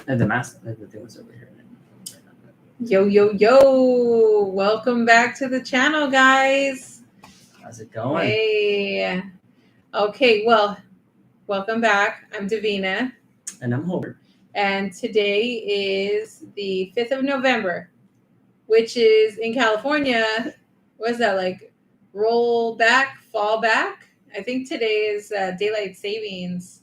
And the mask, the thing was over here. Yo, yo, yo. Welcome back to the channel, guys. How's it going? Hey. Okay, well, welcome back. I'm Davina. And I'm Hobart. And today is the 5th of November, which is in California. What's that like? Roll back, fall back? I think today is daylight savings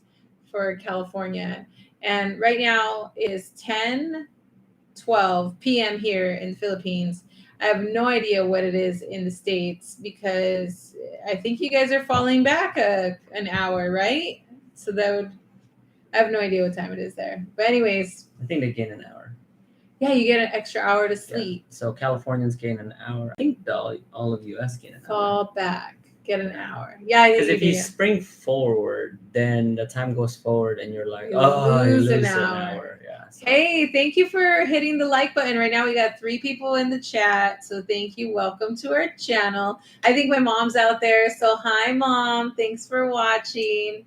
for California. And right now is 10:12 p.m. here in the Philippines. I have no idea what it is in the States because I think you guys are falling back an hour, right? So that would, I have no idea what time it is there. But anyways, I think they gain an hour. yeah, you get an extra hour to sleep. Yeah. So Californians gain an hour. I think all of US gain an hour. Fall back, get an hour. Yeah, I think because if you spring forward, then the time goes forward, and you're like, you lose an hour. Yeah. So. Hey, thank you for hitting the like button. Right now we got 3 people in the chat, so thank you. Welcome to our channel. I think my mom's out there, so hi, Mom. Thanks for watching.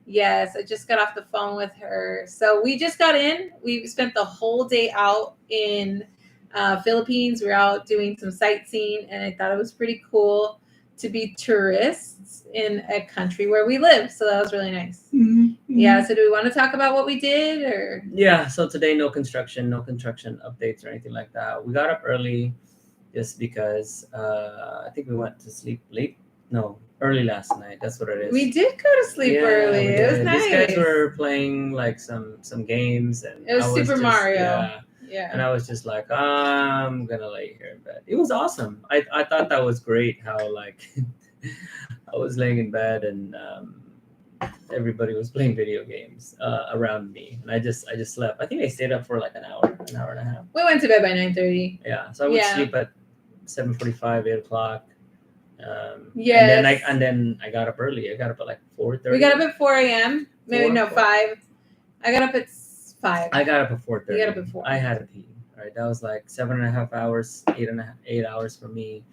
Yes, I just got off the phone with her. So we just got in. We spent the whole day out in Philippines. We were out doing some sightseeing, and I thought it was pretty cool to be tourists in a country where we live. So that was really nice. Mm-hmm. Yeah. So do we want to talk about what we did, or? Yeah. So today, no construction updates or anything like that. We got up early just because I think we went to sleep late. No, early last night. That's what it is. We did go to sleep early. It was nice. These guys were playing like some games, and it was Super Mario. Yeah. And I was just like, I'm gonna lay here in bed. It was awesome. I thought that was great. How like I was laying in bed and everybody was playing video games around me, and I just slept. I think I stayed up for like an hour and a half. We went to bed by 9:30. Yeah, so I would sleep at 7:45, 8 o'clock. Yes. And then I got up early. I got up at like 4:30. We got up at 4 a.m. Maybe 5. I got up at 5. I got up at 4:30. You got up at 4. I had to pee. Right, that was like 7.5 hours, 8 hours for me.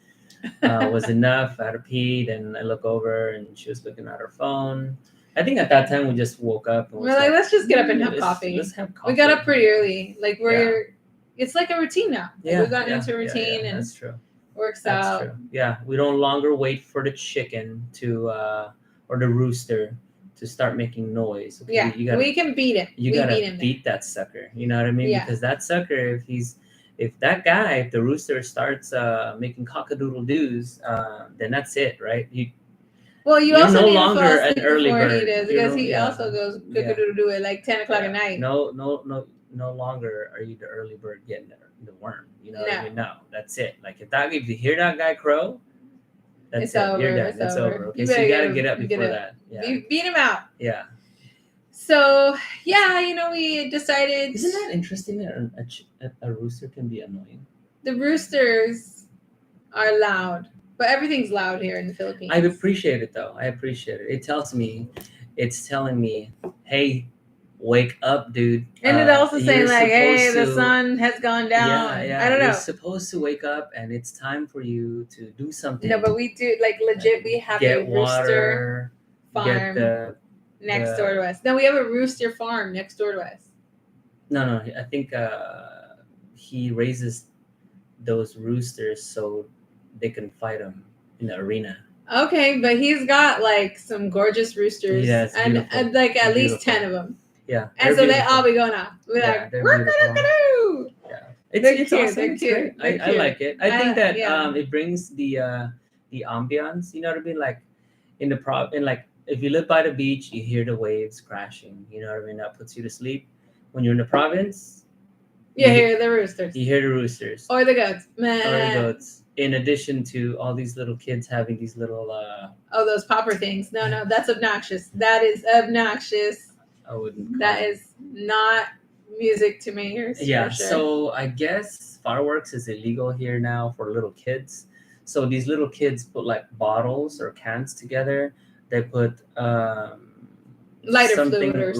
Was enough. I had to pee. Then I look over, and she was looking at her phone. I think at that time we just woke up. And we're like, let's just get up and have coffee. Let's have coffee. We got up pretty early. Like it's like a routine now. Like we got into a routine, and that's true. Works out. True. Yeah, we no longer wait for the chicken to or the rooster to start making noise. Okay? Yeah, we can beat him. You gotta beat that sucker. You know what I mean? Yeah. Because that sucker, if the rooster starts making cockadoodle doos, then that's it, right? You're also no longer an early bird. He does, because he also goes cockadoodle at like 10 o'clock at night. No longer are you the early bird getting the worm. You know what I mean? No, that's it. Like if you hear that guy crow, that's it. You're done. That's over. Okay, so you gotta get up before that. Yeah. Beat him out. Yeah. So we decided. Isn't that interesting that a rooster can be annoying? The roosters are loud, but everything's loud here in the Philippines. I appreciate it though. It's telling me, hey, wake up, dude. And it's also saying like, hey, the sun has gone down. Yeah. I don't know. You're supposed to wake up, and it's time for you to do something. No, but we do legit. We have a rooster farm next door to us. No, we have a rooster farm next door to us. No. I think he raises those roosters so they can fight them in the arena. Okay, but he's got like some gorgeous roosters, and like at least 10 of them. Yeah, and so they all be going off. We're like, yeah, it's awesome. They're cute. I like it. I think that it brings the ambiance. You know what I mean? Like if you live by the beach, you hear the waves crashing. You know what I mean? That puts you to sleep. When you're in the province, you hear the roosters. You hear the roosters or the goats. In addition to all these little kids having these little those popper things. No, that's obnoxious. That is obnoxious. I wouldn't. That is not music to my ears. Yeah. For sure. So I guess fireworks is illegal here now for little kids. So these little kids put like bottles or cans together. They put lighter fluid or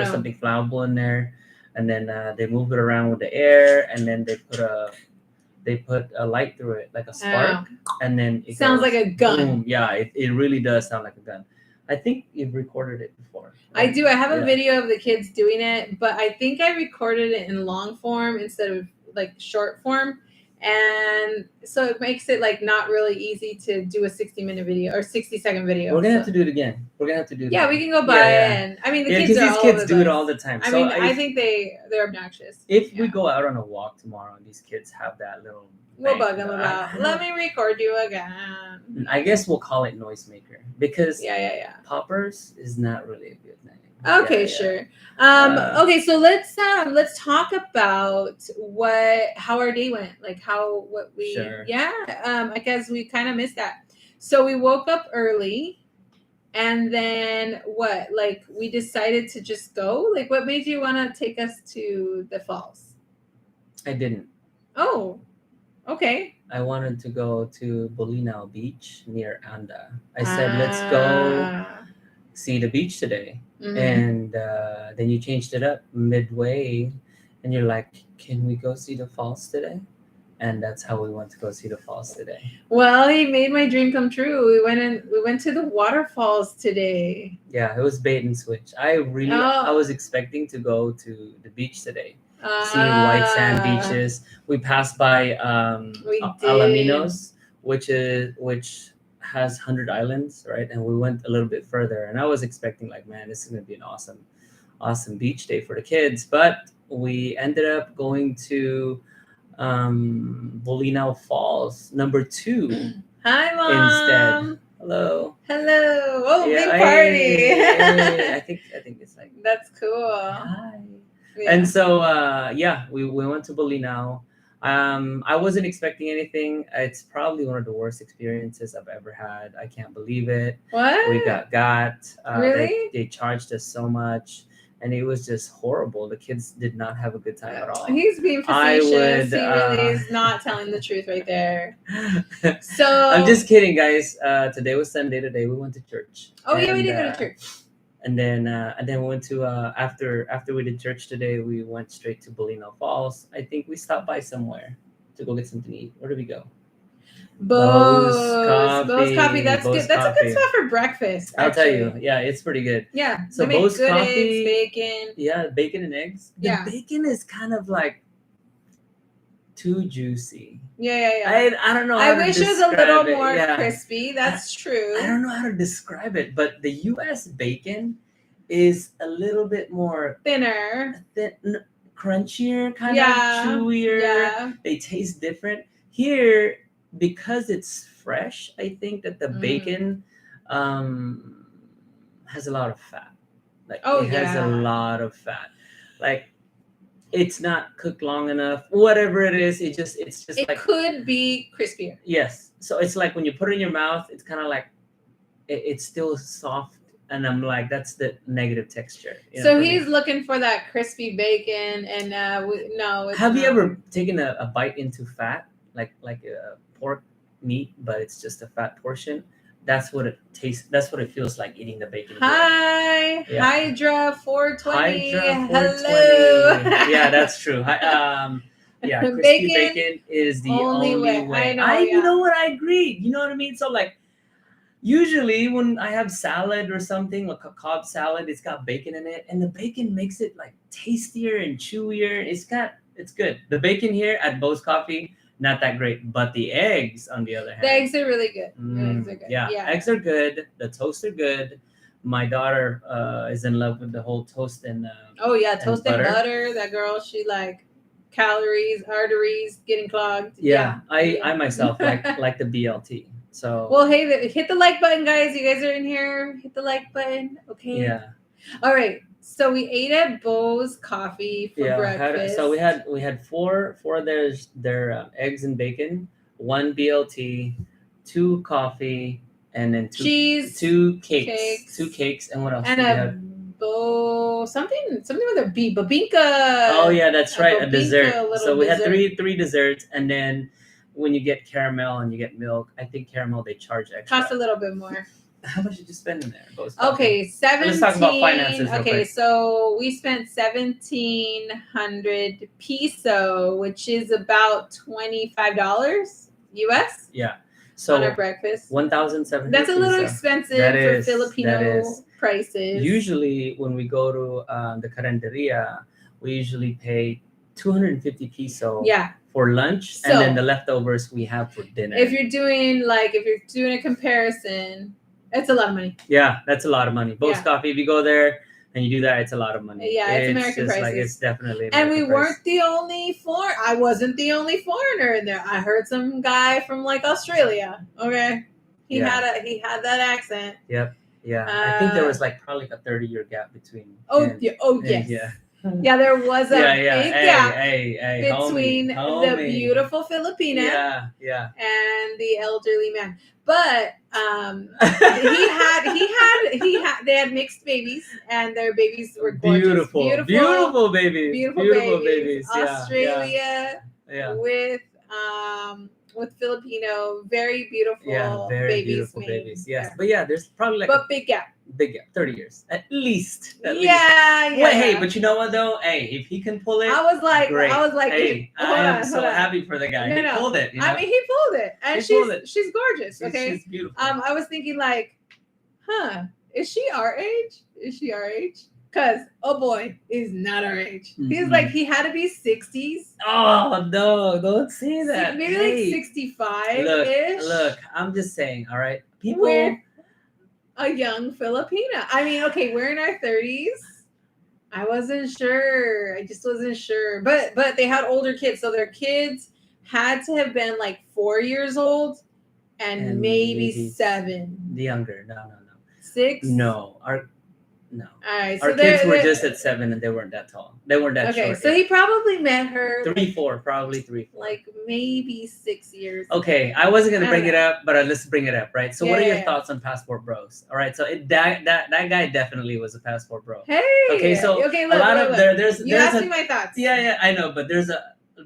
something flammable in there, and then they move it around with the air, and then they put a light through it, like a spark, and then it sounds like a gun. Boom. Yeah, it really does sound like a gun. I think you've recorded it before. I do. I have a Yeah. video of the kids doing it, but I think I recorded it in long form instead of like short form. And so it makes it like not really easy to do a 60-minute video or 60-second video. We're gonna So- have to do it again. We're gonna have to do it. Yeah, again. we can go by and I mean the kids because are these all kids over do the it place. all the time. I So mean, I think they're obnoxious. if we Yeah. go out on a walk tomorrow and these kids have that little, We'll thing, bug them about. Let me record you again. I guess we'll call it noisemaker because Yeah. poppers is not really a good name. Okay, Yeah. sure. Uh, Okay, so let's talk about how our day went, like what we Sure. I guess we kind of missed that. So we woke up early, and then what? Like we decided to just go. Like what made you want to take us to the falls? I didn't. Oh, okay. I wanted to go to Bolinao Beach near Anda. I said, let's go see the beach today. Mhm. And then you changed it up midway and you're like, can we go see the falls today? And that's how we went to go see the falls today. Well, he made my dream come true. We went to the waterfalls today. Yeah, it was bait and switch. I was expecting to go to the beach today. See white sand beaches. We passed by We did. Alaminos, which has 100 islands, right? And we went a little bit further, and I was expecting like, man, this is gonna be an awesome beach day for the kids. But we ended up going to Bolinao Falls, number 2. Hi, Mom. Instead. Hello. Oh, Yeah, big party. I think it's like That's cool. hi. Yeah. And so we went to Bolinao. I wasn't expecting anything. It's probably one of the worst experiences I've ever had. I can't believe it. What? We got Really? They charged us so much, and it was just horrible. The kids did not have a good time at all. He's being facetious. He really is not telling the truth right there. So I'm just kidding, guys. Today was Sunday. Today we went to church. Oh yeah, we did go to church. And then we went to after we did church today, we went straight to Bolinao Falls. I think we stopped by somewhere to go get something to eat. Where did we go? Bose Coffee. That's Bose good. That's Coffee. a good spot for breakfast. I'll tell actually. you, yeah, it's pretty good. Yeah. So they make Bose good Coffee, eggs, bacon. Yeah, bacon and eggs. The bacon is kind of like too juicy. Yeah. I don't know. I wish it was a little more Yeah. crispy. That's true. I don't know how to describe it, but the U.S. bacon is a little bit more thinner, crunchier, kind of Yeah. chewier. Yeah. They taste different. Here, because it's fresh, I think that the bacon has a lot of fat. Like it has a lot of fat. Like it's not cooked long enough. Whatever it is, it's just It like could be crispier. yes. So it's like when you put it in your mouth, it's kind of like it's still soft. And I'm like, that's the negative texture. So he's looking for that crispy bacon, and no. Have you ever taken a bite into fat, like a pork meat, but it's just a fat portion? That's what it tastes. That's what it feels like eating the bacon. Hi, Yeah. Hydra 420. Hydra 420. Hello. Yeah, that's true. Yeah, crispy bacon is the only way. I know. You know what? I agree. You know what I mean? So like. Usually when I have salad or something, like a Cobb salad, it's got bacon in it, and the bacon makes it like tastier and chewier. It's good. The bacon here at Bose Coffee, not that great, but the eggs, on the other hand, the eggs are really good. The eggs are good. Yeah, eggs are good. The toasts are good. My daughter is in love with the whole toast and toast and butter. That girl, she like calories, arteries getting clogged. Yeah. I myself like the BLT. So well, hey, hit the like button, guys. You guys are in here. Hit the like button, okay? Yeah. All right. So we ate at Bose Coffee for breakfast. So we had four of their eggs and bacon, 1 BLT, 2 coffee, and then cheese, 2 cakes, 2 cakes, and what else? And something with a B, babinka. Oh yeah, that's right, a dessert. So we had three desserts, and then. When you get caramel and you get milk, I think caramel they charge extra. Cost a little bit more. How much did you spend in there? Okay, 17. Let's talk about finances. Okay, so we spent 1,700 peso, which is about $25 US. Yeah. So on our breakfast. 1,750. That's a little So expensive that for is- Filipino that is. prices. Usually, when we go to the carinderia, we usually pay 250 peso Yeah. for lunch, So- and then the leftovers we have for dinner. If you're doing a comparison, it's a lot of money. Yeah, that's a lot of money. Both Yeah. Coffee, if you go there and you do that, it's a lot of money. Yeah, it's American just prices. it's definitely And we American weren't price. the only I wasn't the only foreigner in there. I heard some guy from Australia. Okay, he Yeah. had that accent. Yep. Yeah, I think there was probably a 30-year gap between. Yes. Yeah. Yeah, there was a big gap Hey, between the homie. beautiful Filipina Yeah. and the elderly man. But they had mixed babies, and their babies were gorgeous. Beautiful babies. Beautiful babies. Yeah, Australia yeah. with Filipino, very beautiful Very babies. beautiful made babies. Yes, there. but yeah, there's probably But big gap. 30 years at least. Yeah. Wait, hey, but you know what though? Hey, if he can pull it, I was like, great. Hey, I am so happy for the guy. He pulled it. You know? I mean, he pulled it, and she's gorgeous. Okay, she's beautiful. I was thinking is she our age? Because oh boy, is not our age. Mm-hmm. He had to be 60s. Oh no, don't say that. Maybe 65-ish. Look, I'm just saying. All right, people. We're a young Filipina. I mean, okay, we're in our 30s. I wasn't sure. I just wasn't sure. But they had older kids, so their kids had to have been 4 years old and maybe 7. The younger. No. 6? No. No. All right. Our kids were just at 7 and they weren't that tall. They weren't that short. Okay, so he probably met her 3-4, probably 3-4. Maybe 6 years. Okay, I wasn't gonna bring it up, but let's bring it up, right? So, what are your thoughts on Passport Bros? All right, so that guy definitely was a Passport Bro. Hey. Okay, so look, a lot of there's you asked me my thoughts. Yeah, I know, but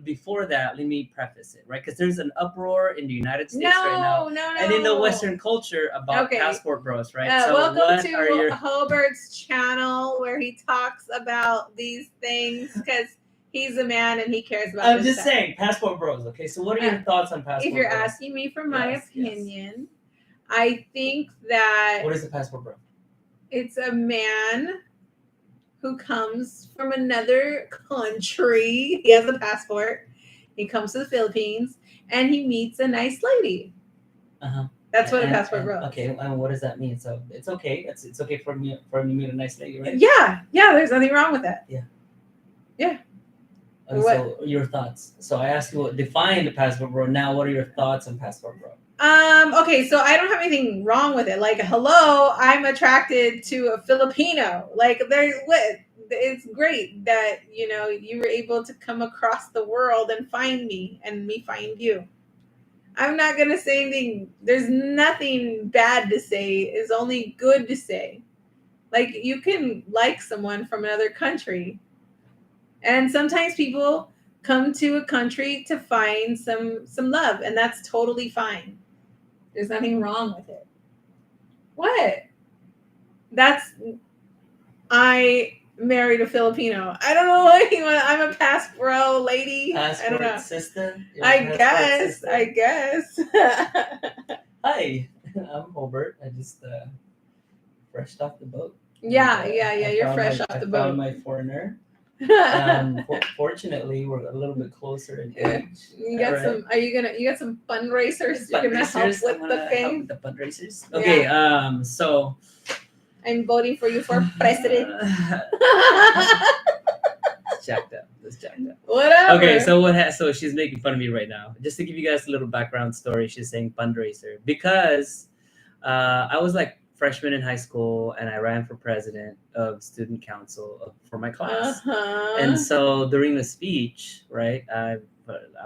before that, let me preface it, right? Because there's an uproar in the United States right now, and in the Western culture about Passport Bros, right? So welcome to Hobart's channel where he talks about these things because he's a man and he cares about. I'm just saying, Passport Bros. Okay, so what are your thoughts on Passport? If you're Bros? asking me for my opinion, I think that what is a Passport Bro? It's a man who comes from another country. He has a passport. He comes to the Philippines and he meets a nice lady. That's what a passport bro. Okay, and what does that mean? So it's okay. It's okay for me to meet a nice lady, right? Yeah. There's nothing wrong with that. Yeah. So your thoughts. So I asked you define the passport bro. Now, what are your thoughts on passport bro? Okay, so I don't have anything wrong with it. Hello, I'm attracted to a Filipino. It's great that you were able to come across the world and find me and me find you. I'm not gonna say anything. There's nothing bad to say. It's only good to say. You can like someone from another country, and sometimes people come to a country to find some love, and that's totally fine. There's nothing wrong with it. What? I married a Filipino. I don't know what you want. I'm a passport lady. Passport I don't know. Sister? I guess. Hi, I'm Hobart. I just freshed off the boat. Yeah. You're fresh off the boat. I found my foreigner. Fortunately, we're a little bit closer in age. You got some? Are you gonna? You got some fundraisers? You're gonna help with the thing. Help with the fundraisers. Okay. Yeah. So I'm voting for you for president. Jacked up. Whatever. Okay. So she's making fun of me right now. Just to give you guys a little background story, she's saying fundraiser because I was freshman in high school and I ran for president of student council for my class. And so during the speech, right, I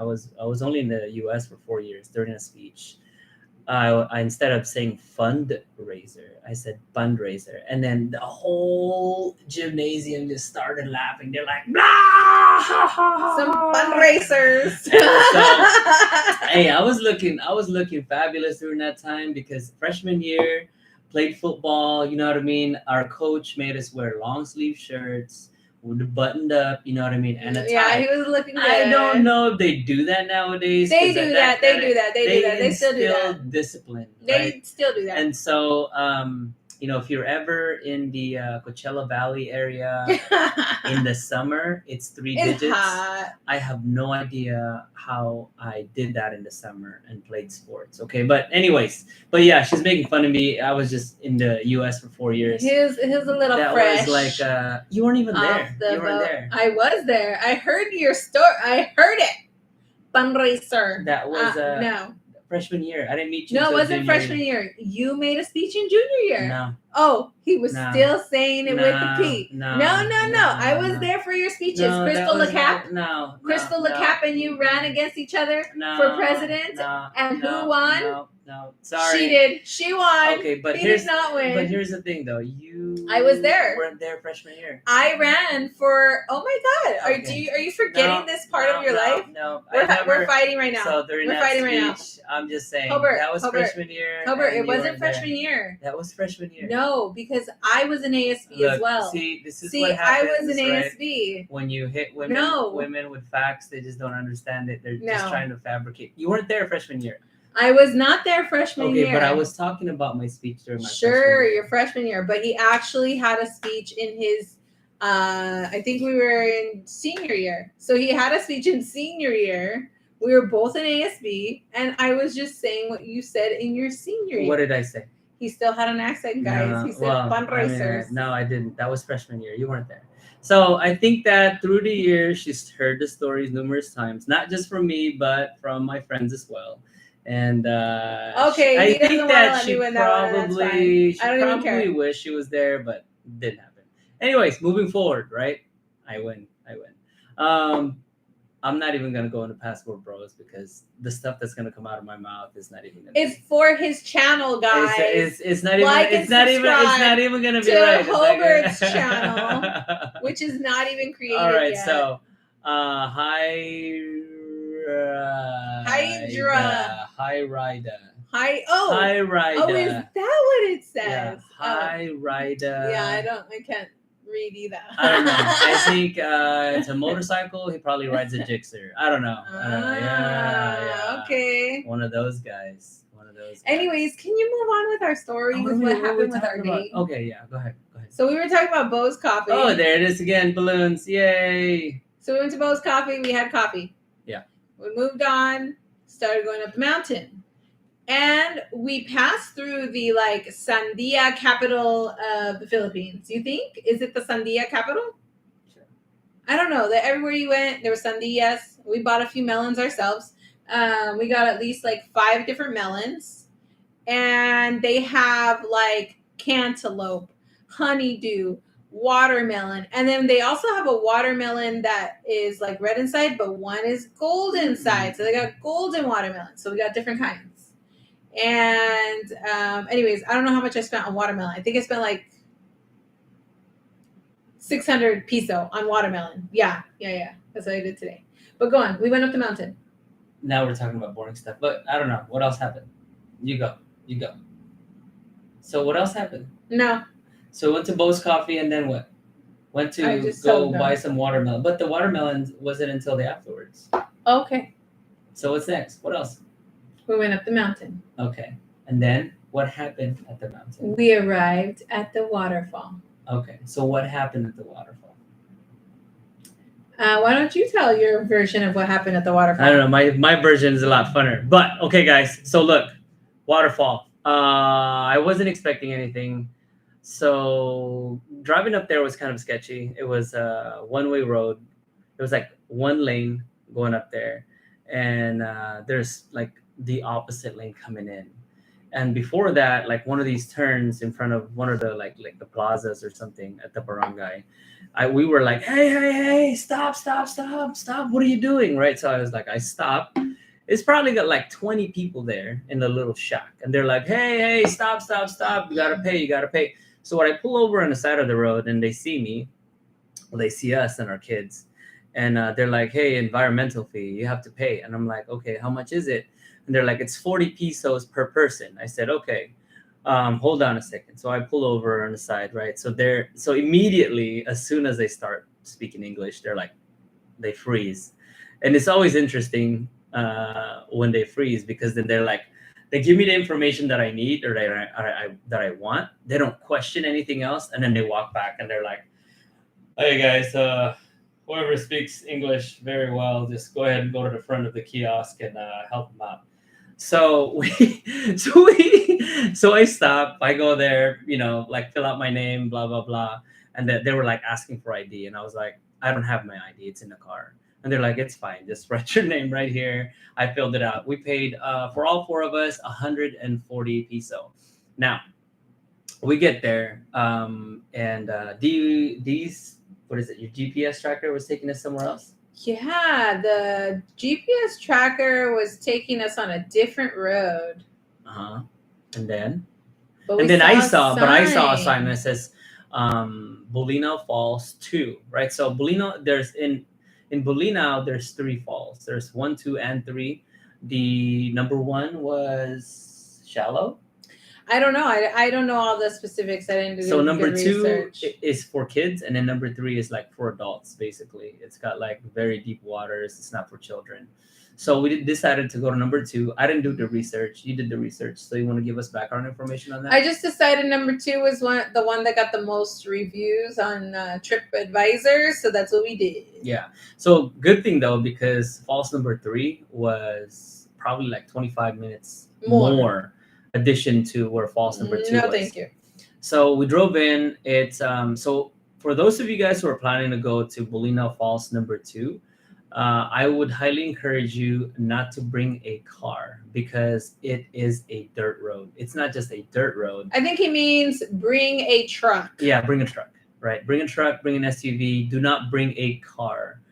was only in the US for 4 years. During a speech, I instead of saying fundraiser, I said fundraiser, and then the whole gymnasium just started laughing. They're like, blah! Some fundraisers. So, hey, I was looking fabulous during that time because freshman year, played football, you know what I mean? Our coach made us wear long sleeve shirts. buttoned up, you know what I mean, and a tie. Yeah, he was looking good. I don't know if they do that nowadays. They do that. They do that. They do that. They still do instill that. discipline, They right? still do that. And so, if you're ever in the Coachella Valley area in the summer, it's three It's digits. hot. I have no idea how I did that in the summer and played sports. Okay, but anyways, but yeah, she's making fun of me. I was just in the U.S. for 4 years. His a little That fresh. was like you weren't even there. The You weren't boat. there. I was there. I heard your story. I heard it. Fundraiser. That was no. freshman year. I didn't meet you. No, it until wasn't junior freshman year. You made a speech in junior year. No. Oh, he was No. still saying it with the P. No. No. I was there for your speeches. No, Crystal that was LeCap. not- no. Crystal LeCap and you ran against each other for president. And who won? No. Sorry. She did. She won. Okay, but he did not win. But here's the thing, though. I was there. Weren't there freshman year. I ran for. Oh my God! Okay. Are you forgetting this part of your life? No. We're fighting right now. So during we're that fighting speech, right now. I'm just saying Hobart, that was freshman year. Hobart, and it you wasn't weren't there. freshman year. That was freshman year. No, because I was an ASB as well. See, this is what happens. I was an right? ASB. When you hit women, women with facts, they just don't understand it. They're just trying to fabricate. You weren't there freshman year. I was not there freshman year. Okay, but I was talking about my speech during my your freshman year. But he actually had a speech in his. I think we were in senior year, so he had a speech in senior year. We were both in ASB, and I was just saying what you said in your senior year. What did I say? He still had an accent, guys. No, He said fundraisers. No, I didn't. That was freshman year. You weren't there. So I think that through the years, she's heard the stories numerous times, not just from me, but from my friends as well. And okay, I think that she probably wish she was there, but didn't happen. Anyways, moving forward, right? I win. I'm not even gonna go into passport bros because the stuff that's gonna come out of my mouth is not even. It's for his channel, guys. It's not even. It's not even gonna be right. Hobart's channel, which is not even created yet. All right, so High Rida. Oh, is that what it says? Yeah, High Rida. Yeah, I can't read either. I don't know. I think it's a motorcycle. He probably rides a Gixxer. I don't know. Yeah. Okay. One of those guys. Anyways, can you move on with our story with what happened with our date? Okay, yeah. Go ahead. So we were talking about Bo's Coffee. Oh, there it is again. Balloons. Yay. So we went to Bo's Coffee. We had coffee. Yeah. We moved on, started going up the mountain. And we passed through the sandia capital of the Philippines. You think? Is it the sandia capital? Sure. I don't know. That everywhere you went, there were sandias. We bought a few melons ourselves. We got at least 5 different melons. And they have cantaloupe, honeydew, watermelon. And then they also have a watermelon that is red inside, but one is gold inside. So they got golden watermelon. So we got different kinds. And anyways, I don't know how much I spent on watermelon. I think I spent 600 peso on watermelon. Yeah. That's what I did today. But go on. We went up the mountain. Now we're talking about boring stuff. But I don't know. What else happened? You go. So what else happened? No. So we went to Bo's Coffee and then what? Went to go buy some watermelon. But the watermelon wasn't until the afterwards. Okay. So what's next? What else? We went up the mountain. Okay. And then what happened at the mountain? We arrived at the waterfall. Okay. So what happened at the waterfall? Why don't you tell your version of what happened at the waterfall? I don't know. My version is a lot funner. But okay, guys. So look, waterfall. I wasn't expecting anything. So driving up there was kind of sketchy. It was a one-way road. It was one lane going up there. And there's the opposite lane coming in, and before that, one of these turns in front of one of the the plazas or something at the barangay, we were hey, stop, what are you doing, right? So I was I stopped. It's probably got 20 people there in the little shack, and they're hey, stop, you gotta pay. So when I pull over on the side of the road and they see me, they see us and our kids, and they're hey, environmental fee, you have to pay. And I'm okay, how much is it? And they're it's 40 pesos per person. I said, okay, hold on a second. So I pull over on the side, right? So immediately, as soon as they start speaking English, they freeze, and it's always interesting when they freeze, because then they give me the information that I need, or that I want. They don't question anything else, and then they walk back and they're like, "Hey guys, whoever speaks English very well, just go ahead and go to the front of the kiosk and help them out." So so I stop. I go there, like fill out my name, blah blah blah, and they were like asking for ID, and I was like, I don't have my ID. It's in the car. And they're like, it's fine. Just write your name right here. I filled it out. We paid for all four of us 140 peso. Now we get there, and these what is it? Your GPS tracker was taking us somewhere else. Yeah, the GPS tracker was taking us on a different road. And then But I saw a sign that says Bolinao Falls 2, right? So Bolinao, in Bolinao there's 3 falls. There's 1, 2, and 3. The number 1 was shallow. I don't know. I don't know all the specifics. I didn't do So number good 2 research. is for kids, and then number 3 is like for adults. Basically, it's got like very deep waters. It's not for children. So we decided to go to number 2. I didn't do the research. You did the research. So you want to give us background information on that? I just decided number 2 was the one that got the most reviews on TripAdvisor. So that's what we did. Yeah. So good thing though, because falls number 3 was probably like 25 minutes more addition to where falls number 2 was. No, thank you. So we drove in. It's so for those of you guys who are planning to go to Bolinao Falls number 2, I would highly encourage you not to bring a car, because it is a dirt road. It's not just a dirt road. I think he means bring a truck. Yeah, bring a truck, right? Bring a truck, bring an SUV. Do not bring a car,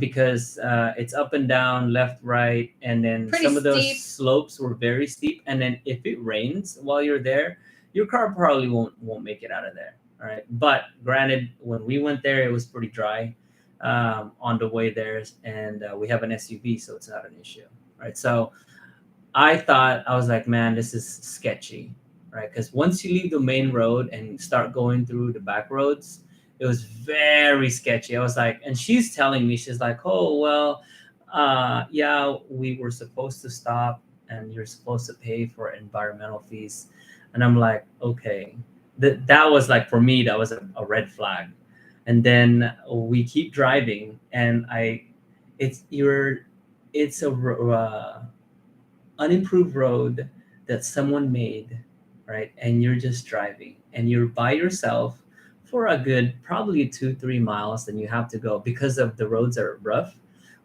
because it's up and down, left, right, and then Pretty some of those steep. slopes were very steep. And then if it rains while you're there, your car probably won't make it out of there. All right. But granted, when we went there, it was pretty dry on the way there, and we have an SUV, so it's not an issue, right? So I was like, man, this is sketchy, right? Because once you leave the main road and start going through the back roads, it was very sketchy. I was like, and she's telling me, she's like, oh well, yeah, we were supposed to stop, and you're supposed to pay for environmental fees. And I'm like, okay, that was like, for me, that was a red flag. And then we keep driving, and it's a unimproved road that someone made, right? And you're just driving, and you're by yourself for a good probably 2-3 miles, and you have to go because of the roads are rough.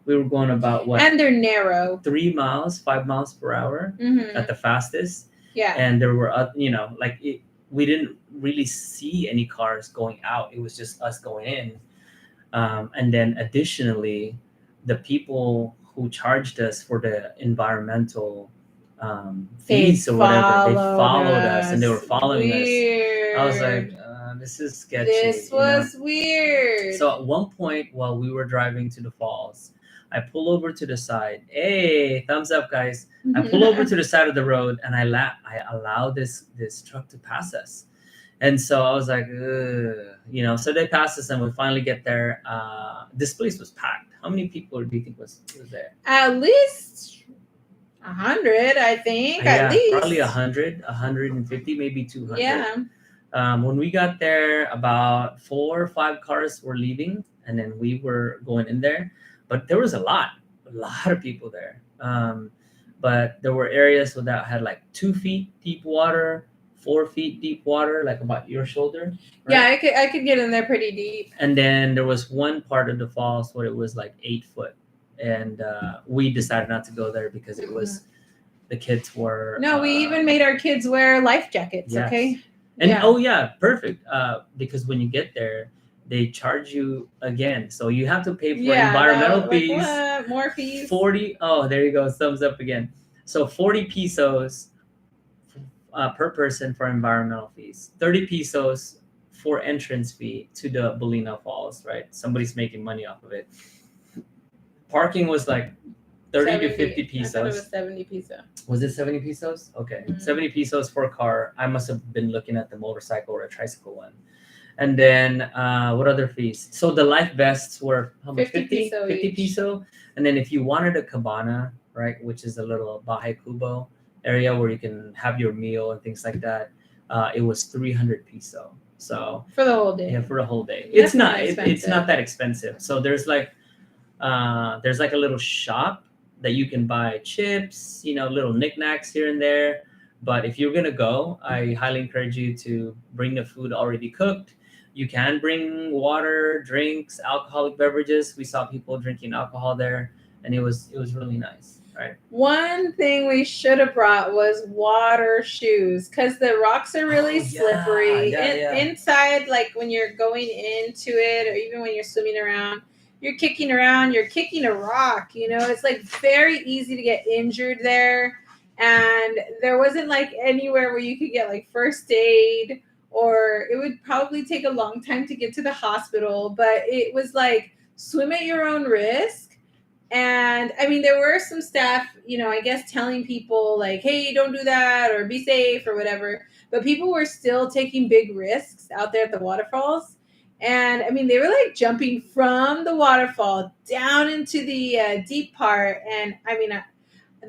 We were going about and they're narrow, 3 miles, 5 miles per hour at the fastest. Yeah, and there were we didn't really see any cars going out. It was just us going in. And then additionally, the people who charged us for the environmental fees or whatever, they followed us, and they were following us. I was like, this is sketchy. This was weird. So at one point while we were driving to the falls, I pull over to the side. Hey, thumbs up, guys. I pull over to the side of the road, and I allow this truck to pass us. And so I was like, so they passed us, and we finally get there. This place was packed. How many people do you think was there? At least 100, I think. Yeah, at least probably 100, 150, maybe 200. Yeah. When we got there, about 4 or 5 cars were leaving, and then we were going in there. But there was a lot of people there. But there were areas that had like 2 feet deep water, 4 feet deep water, like about your shoulder. Right? Yeah, I could get in there pretty deep. And then there was one part of the falls where it was like 8 foot, and we decided not to go there because it was the kids were. No, we even made our kids wear life jackets. Yes. Okay. And perfect. Because when you get there, they charge you again, so you have to pay for environmental fees. What? More fees? 40. Oh, there you go. Thumbs up again. So 40 pesos per person for environmental fees. 30 pesos for entrance fee to the Bolinao Falls. Right, somebody's making money off of it. Parking was like 30 to 50 pesos. I thought it was 70 pesos. Was it 70 pesos? Okay, 70 pesos for a car. I must have been looking at the motorcycle or a tricycle one. And then what other fees? So the life vests were how much? 50 peso 50 each. peso. And then if you wanted a cabana, right, which is a little Bahay Kubo area where you can have your meal and things like that, it was 300 peso. So For the whole day. yeah, for a whole day. That's It's not not it's not expensive. that expensive. So there's like a little shop that you can buy chips, little knickknacks here and there. But if you're gonna go, I highly encourage you to bring the food already cooked. You can bring water, drinks, alcoholic beverages. We saw people drinking alcohol there, and it was really nice, right? One thing we should have brought was water shoes because the rocks are really Oh, slippery. yeah. Inside, like when you're going into it, or even when you're swimming around, you're kicking around, you're kicking a rock. It's like very easy to get injured there. And there wasn't like anywhere where you could get like first aid, or it would probably take a long time to get to the hospital. But it was like swim at your own risk. And I mean, there were some staff, I guess telling people like, hey, don't do that or be safe or whatever. But people were still taking big risks out there at the waterfalls. And I mean, they were like jumping from the waterfall down into the deep part. And I mean,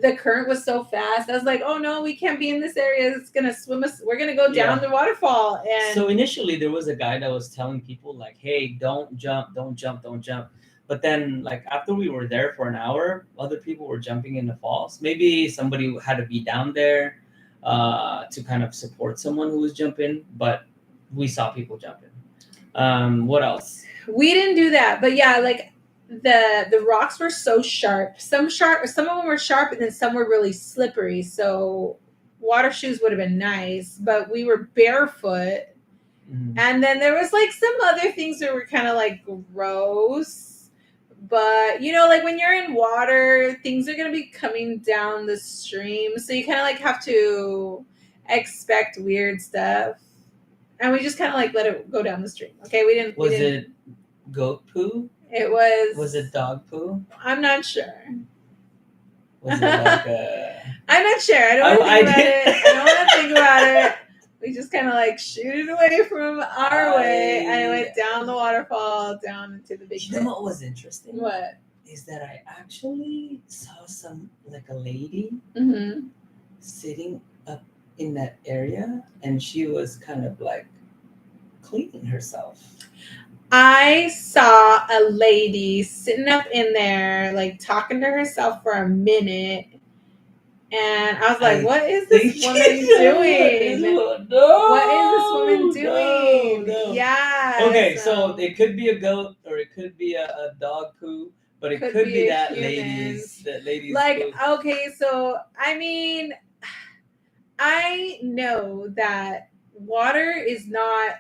the current was so fast. I was like, oh no, we can't be in this area. It's going to swim us. We're going to go down the waterfall. And so initially there was a guy that was telling people like, hey, don't jump, don't jump, don't jump. But then like after we were there for an hour, other people were jumping in the falls. Maybe somebody had to be down there to kind of support someone who was jumping, but we saw people jumping. What else? we didn't do that. But yeah, like the rocks were so sharp. Some of them were sharp, and then some were really slippery. So water shoes would have been nice, but we were barefoot. Mhm. And then there was like some other things that were kind of like gross. But like when you're in water, things are gonna be coming down the stream, so you kind of like have to expect weird stuff. And we just kind of like let it go down the stream. Okay, we didn't. Was we didn't, it goat poo? It was. Was it dog poo? I'm not sure. Was it like I'm not sure. I don't want to think about it. I don't want to think about it. We just kind of like shoot it away from our way, and it went down the waterfall, down into the big You know what was interesting? What? Is that I actually saw like a lady Mm-hmm. sitting up in that area, and she was kind of like cleaning herself. I saw a lady sitting up in there, like talking to herself for a minute. And I was like, what is this woman doing? No, What is this woman doing? No. Yeah. Okay, so it could be a goat or it could be a dog poo, but it could be that lady's like poo. Okay, so I mean, I know that water is not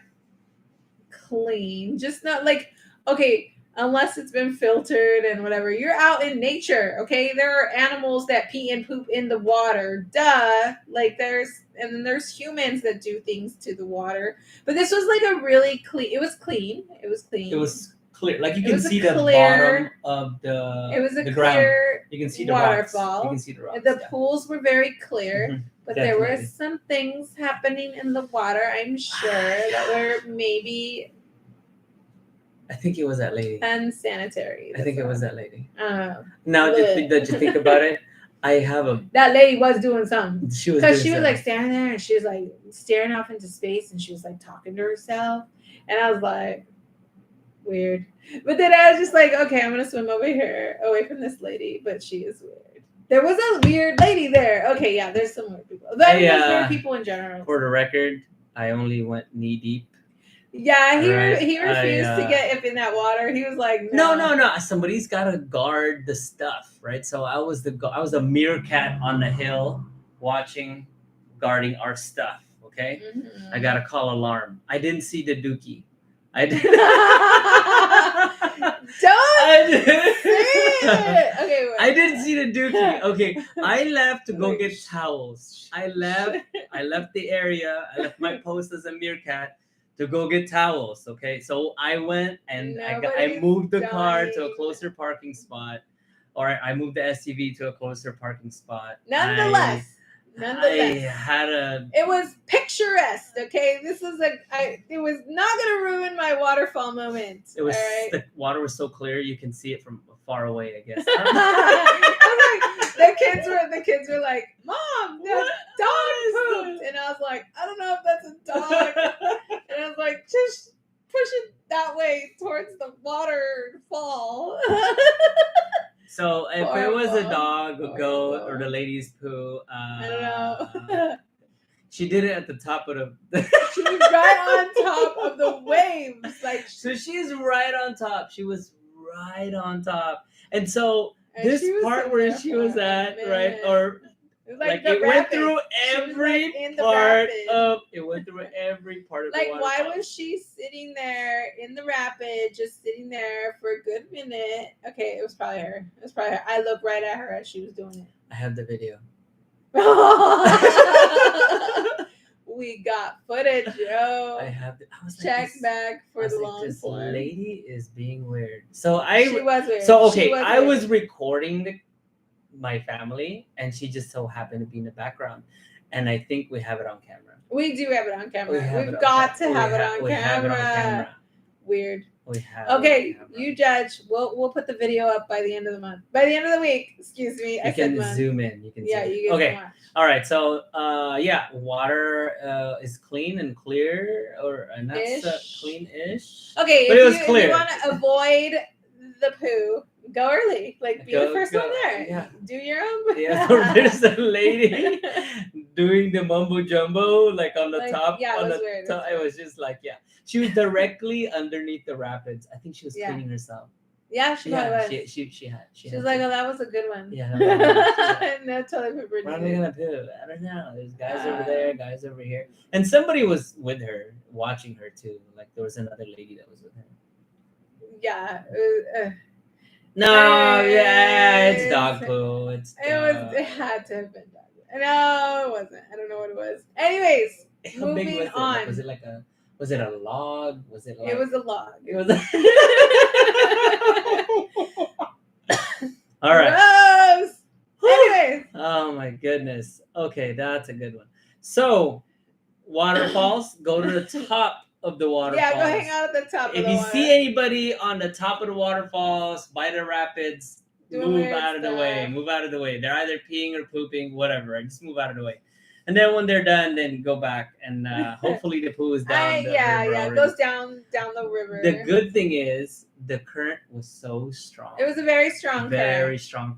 clean, just not like, okay, unless it's been filtered and whatever. You're out in nature, okay? There are animals that pee and poop in the water, duh. Like and then there's humans that do things to the water. But this was like a really clean. It was clean. It was clear, like you can see the bottom of the. It was a the clear ground. You can see the waterfall. Rocks. You can see the rocks. The pools were very clear. Mm-hmm. But Definitely. there were some things happening in the water, I'm sure, that were maybe. I think it was that lady. Unsanitary. I think it was that lady. Now that you think about it, I have that lady was doing something. She was like standing there and she was like staring off into space and she was like talking to herself. And I was like, weird. But then I was just like, okay, I'm gonna swim over here away from this lady, but she is weird. There was a weird lady there. Okay, yeah, there's some weird people. There's weird people in general. For the record, I only went knee deep. Yeah, he refused to get up in that water. He was like, no. Somebody's got to guard the stuff, right? So I was a meerkat on the hill, guarding our stuff. Okay, I got to call alarm. I didn't see the dookie. I did. Okay. I didn't see the dookie. Okay, I left to go get towels. I left the area. I left my post as a meerkat to go get towels. Okay, so I went and I moved the car to a closer parking spot, or I moved the SUV to a closer parking spot. Nonetheless, Nonetheless, had a. it was picturesque. Okay, it was not gonna ruin my waterfall moment. It was all right? the water was so clear you can see it from far away. I guess. The kids were like, "Mom, the dog pooped," and I was like, "I don't know if that's a dog," and I was like, "Just push it that way towards the waterfall." So if it was a Horrible. dog, a goat, Horrible. or the lady's poo, I don't know. she did it at the top of the. She was right on top of the waves, like. So she's right on top. She was right on top, and so And this she was part sitting where there she for was a at, right, minute. or It was like the it went rapids. through She was, every like, in the part rapids. of. It went through every part of the Like, waterfall. why was she sitting there in the rapid, just sitting there for a good minute? Okay, it was probably her. I looked right at her as she was doing it. I have the video. We got footage, yo. I have. I was like, Check back for the long this form. lady is being weird. So She was weird. So She okay, was I weird. was recording my family, and she just so happened to be in the background, and I think we have it on camera. We do have it on camera. We've We got to have it on We have it on camera. camera. Weird. We have. Okay, you judge. We'll put the video up by the end of the month. By the end of the week. Excuse me. You can zoom in. You can. Yeah, zoom in. you can. Okay. Watch. All right. So, yeah, water is clean and clear, or not clean-ish. Okay, but it was clear. If you want to avoid the poo, go early. Like, be the first one there. Yeah. Do your own. Yeah. There's a lady doing the mumbo jumbo, like on the top. Yeah, on it was the weird. top. It was just like, yeah. She was directly underneath the rapids. I think she was cleaning herself. Yeah, she probably was. She had. She was like, "Oh, that was a good one." Yeah. No toilet paper. Where are they gonna poo? I don't know. There's guys over there, guys over here, and somebody was with her, watching her too. Like there was another lady that was with her. Yeah. No, yeah, it's dog poo. It had to have been dog poo. No, it wasn't. I don't know what it was. Anyways, How big moving was it? on. Like, was it a log? Was it like? It was a log. It was. All right. Gross. Anyways. Oh my goodness. Okay, that's a good one. So, waterfalls. Go to the top of the waterfalls. Yeah, go hang out at the top. If you see anybody on the top of the waterfalls by the rapids, move out of the way. Move out of the way. They're either peeing or pooping, whatever. Just move out of the way. And then when they're done, then go back and hopefully the poo is down. It goes down the river. The good thing is the current was so strong. It was a very strong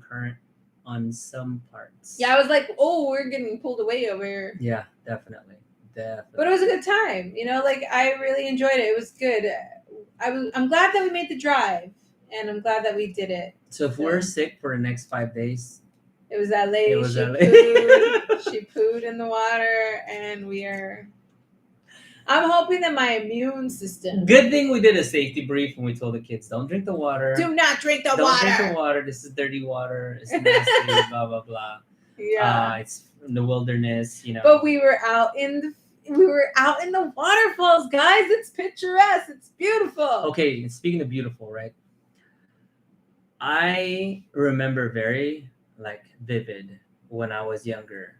current on some parts. Yeah, I was like, oh, we're getting pulled away over here. Yeah, definitely. But it was a good time. Like I really enjoyed it. It was good. I'm glad that we made the drive, and I'm glad that we did it. So if we're sick for the next 5 days. It was that lady. She pooed in the water, and we are. I'm hoping that my immune system. Good thing we did a safety brief when we told the kids, don't drink the water. Do not drink the water. Don't drink the water. This is dirty water. It's nasty. Blah blah blah. Yeah. It's in the wilderness, But we were out in the waterfalls, guys. It's picturesque. It's beautiful. Okay, speaking of beautiful, right? I remember very vivid when I was younger,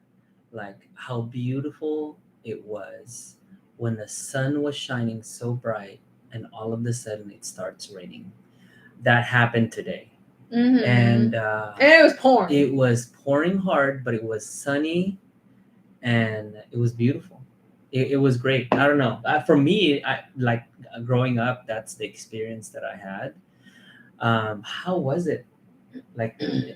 how beautiful it was when the sun was shining so bright and all of a sudden it starts raining. That happened today. Mm-hmm. And it was pouring. It was pouring hard, but it was sunny and it was beautiful. It was great. I don't know. For me, growing up, that's the experience that I had. How was it?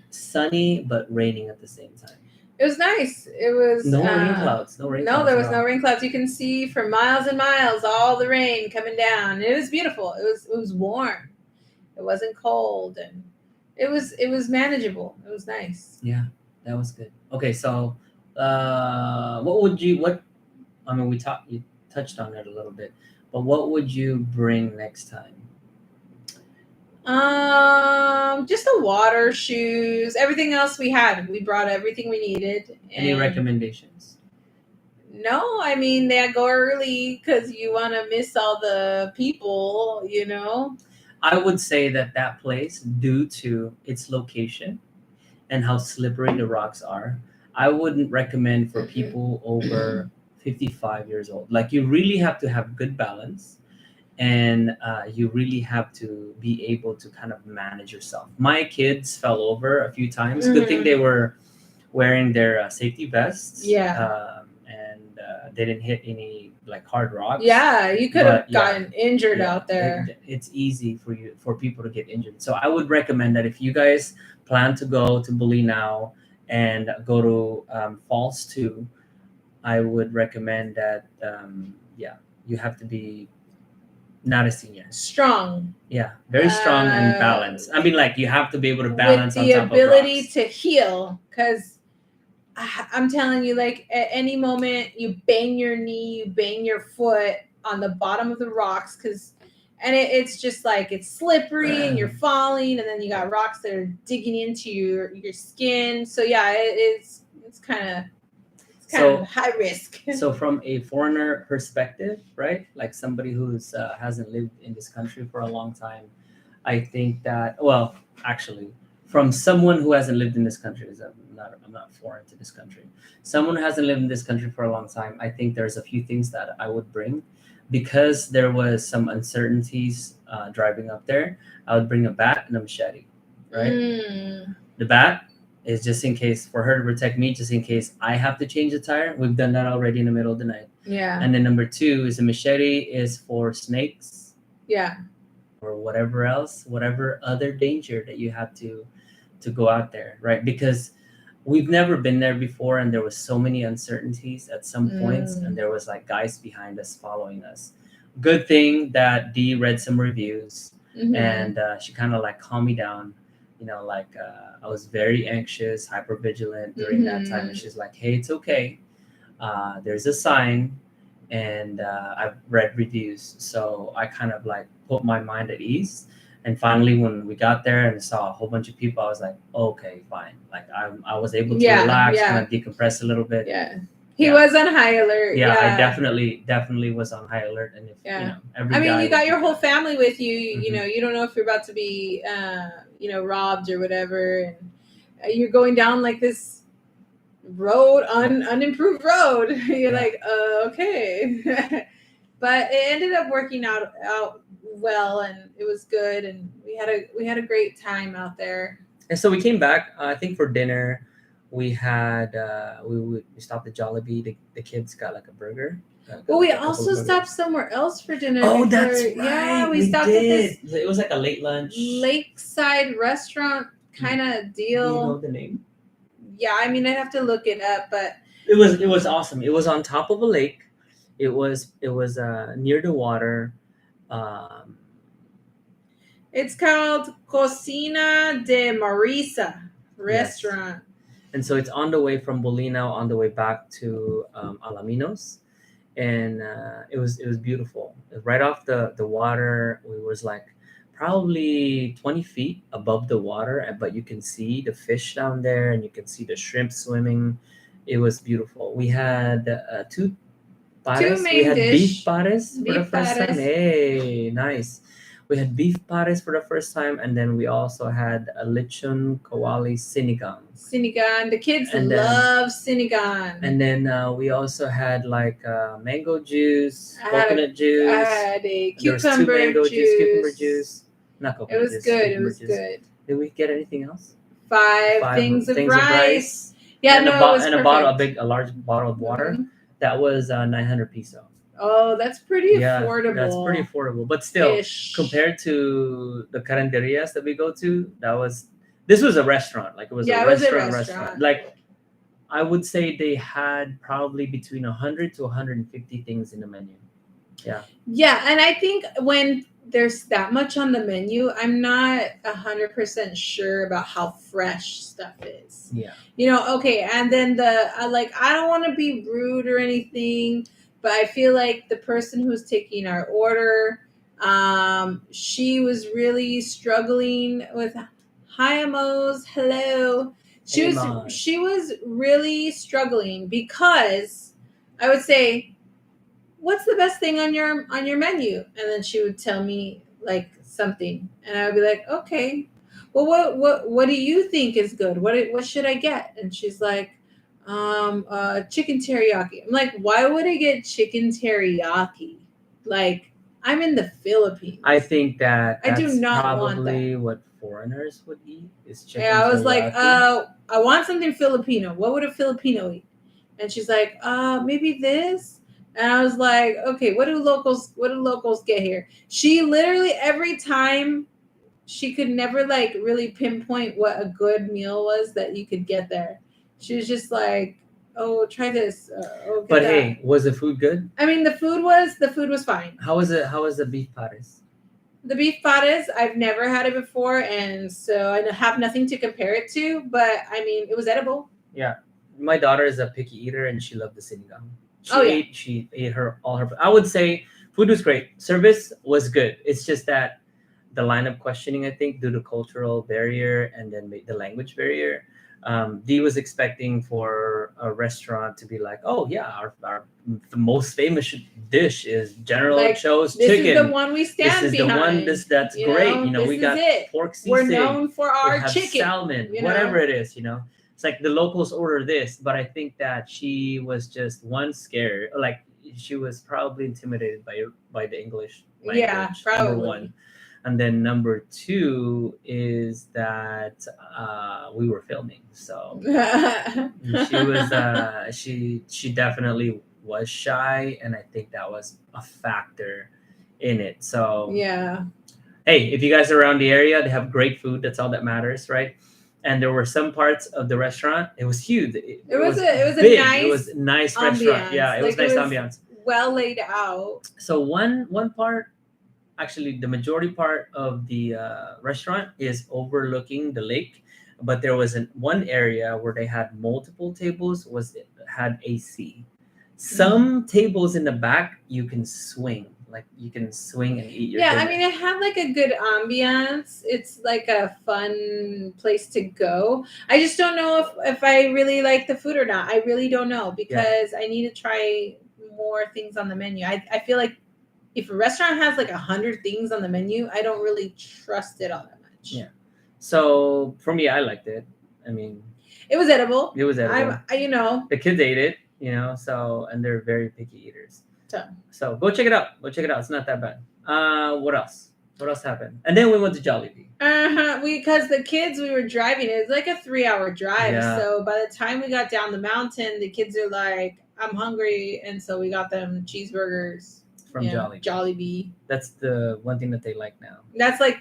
Sunny but raining at the same time. It was nice. It was no rain clouds. No, there was no rain clouds. You can see for miles and miles all the rain coming down. It was beautiful. It was warm. It wasn't cold, and it was manageable. It was nice. Yeah, that was good. Okay, so you touched on it a little bit, but what would you bring next time? Just the water, shoes, everything else we had. We brought everything we needed. Any recommendations? No, I mean, they go early because you want to miss all the people, I would say that place, due to its location and how slippery the rocks are, I wouldn't recommend for people over 55 years old. Like you really have to have good balance, and you really have to be able to kind of manage yourself. My kids fell over a few times. Good thing they were wearing their safety vests. Yeah. And they didn't hit any like hard rocks. Yeah, you could have But, yeah, gotten injured out there. It's easy for people to get injured. So I would recommend that if you guys plan to go to Bolinao and go to Falls 2, I would recommend that you have to be not a senior. Strong. Yeah, very strong and balanced. I mean, like you have to be able to balance with the on top ability of rocks. to heal, because I'm telling you, like at any moment you bang your knee, you bang your foot on the bottom of the rocks, and it's just like it's slippery and you're falling, and then you got rocks that are digging into your skin. So yeah, it's kind of high risk. So from a foreigner perspective, right? Like somebody who's hasn't lived in this country for a long time, I think that, well, actually, from someone who hasn't lived in this country, is I'm not foreign to this country. Someone who hasn't lived in this country for a long time, I think there's a few things that I would bring, because there was some uncertainties driving up there. I would bring a bat and a machete, right? The bat is just in case, for her to protect me, just in case I have to change the tire. We've done that already in the middle of the night. Yeah. And then number 2 is a machete is for snakes. Yeah. Or whatever else, whatever other danger that you have to go out there, right? Because we've never been there before, and there was so many uncertainties at some points, and there was like guys behind us following us. Good thing that Dee read some reviews, and she kind of like calmed me down. I was very anxious, hyper vigilant during that time, and she's like, "Hey, it's okay. There's a sign." And I've read reviews, so I kind of like put my mind at ease. And finally, when we got there and saw a whole bunch of people, I was like, okay, fine. Like I was able to relax, kind of decompress a little bit. Yeah. He was on high alert. Yeah, I definitely was on high alert. And if you got your whole family with you. You know, you don't know if you're about to be robbed or whatever, and you're going down like this road, unimproved road. You're like, okay. But it ended up working out well, and it was good, and we had a great time out there. And so we came back. I think for dinner, we had we stopped at Jollibee. The kids got like a burger. Well, we also stopped somewhere else for dinner. Oh, that's right. Yeah, we stopped at this. It was like a late lunch, lakeside restaurant kind of deal. Do you know the name? Yeah, I mean, I'd have to look it up, but it was awesome. It was on top of a lake. It was near the water. It's called Cocina de Marisa restaurant. Yes. And so it's on the way from Bolinao, on the way back to Alaminos, and it was beautiful. Right off the water, we was like probably 20 feet above the water, but you can see the fish down there, and you can see the shrimp swimming. It was beautiful. We had two pares. We had beef pares for the first time. Hey, nice. We had beef pares for the first time, and then we also had a lechon kawali sinigang. The kids love sinigang. And then we also had like mango juice, coconut juice. I had a cucumber juice. Not coconut juice. It was good. It was good. Did we get anything else? Five things of rice. Yeah, and it was perfect. A large bottle of water. That was 900 peso. Oh, that's pretty affordable. That's pretty affordable. But still, compared to the carinderias that we go to, this was a restaurant. Like it was a restaurant. Like I would say they had probably between 100 to 150 things in the menu. Yeah. Yeah, and I think when there's that much on the menu, I'm not 100% sure about how fresh stuff is. Yeah. Okay, and then I don't want to be rude or anything, but I feel like the person who's taking our order, she was really struggling with Amos. Hello. She was really struggling because I would say, what's the best thing on your menu? And then she would tell me like something, and I would be like, okay, well, what do you think is good? What should I get? And she's like, chicken teriyaki. I'm like, why would I get chicken teriyaki? Like, I'm in the Philippines. I think that I do that's not want probably that. what foreigners would eat is chicken Yeah, I was like, teriyaki. I want something Filipino. What would a Filipino eat? And she's like, maybe this. And I was like, okay, what do locals get here? She literally every time she could never like really pinpoint what a good meal was that you could get there. She was just like, "Oh, try this. Oh, get But that." hey, was the food good? I mean, the food was fine. How was it? How was the beef pares? The beef pares, I've never had it before, and so I have nothing to compare it to. But I mean, it was edible. Yeah, my daughter is a picky eater, and she loved the sinigang. Oh yeah, She ate her all her. I would say food was great. Service was good. It's just that the line of questioning, I think, due to cultural barrier and then the language barrier. Dee was expecting for a restaurant to be like, oh yeah, our the most famous dish is General like Cho's this is the chicken. one we This stand is the one. behind. That's great. You know, This we is got it. pork We're sisig. known for We our have chicken. salmon, You whatever know, it is. You know, it's like the locals order this, but I think that she was just one scared. Like she was probably intimidated by the English yeah, language. Number one. probably. And then number two is that we were filming, so she was she definitely was shy, and I think that was a factor in it. So Yeah, hey, if you guys are around the area, they have great food. That's all that matters, right? And there were some parts of the restaurant. It was huge. It was it was a big. It was nice a nice restaurant. Yeah, ambiance. it was Like it nice was ambiance. well laid out. So one part, actually the majority part of the restaurant is overlooking the lake, but there was one area where they had multiple tables was had AC. Some tables in the back you can swing, like you can swing and eat your Yeah, I dinner. mean, it had like a good ambiance. It's like a fun place to go. I just don't know if I really like the food or not. I really don't know because I need to try more things on the menu. I feel like if a restaurant has like 100 things on the menu, I don't really trust it all that much. Yeah. So for me, I liked it. I mean, It was edible. it was edible. I The kids ate it, you know. So and they're very picky eaters. So So go check it out. Go check it out. It's not that bad. What else? What else happened? And then we went to Jollibee. because the kids we were driving, it's like a 3-hour drive. Yeah. So by the time we got down the mountain, the kids are like, "I'm hungry," and so we got them cheeseburgers From Jollibee. Jollibee. That's the one thing that they like now. That's like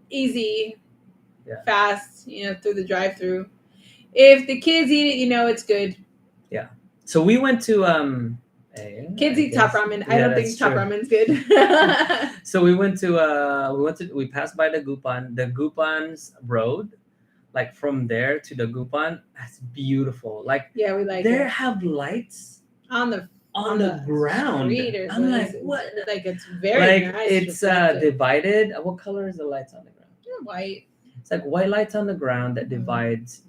easy, Yeah. fast, through the drive-through. If the kids eat it, it's good. Yeah. So we went to Kids eat top ramen. I don't think top ramen's good. So we passed by the Gupan. The Gupan's road, like from there to the Gupan, that's beautiful. Like yeah, we like there it. have lights on the ground. street or I'm like, something. what? Like it's very Like nice. it's divided. What color is the lights on the ground? White. It's like white lights on the ground that divides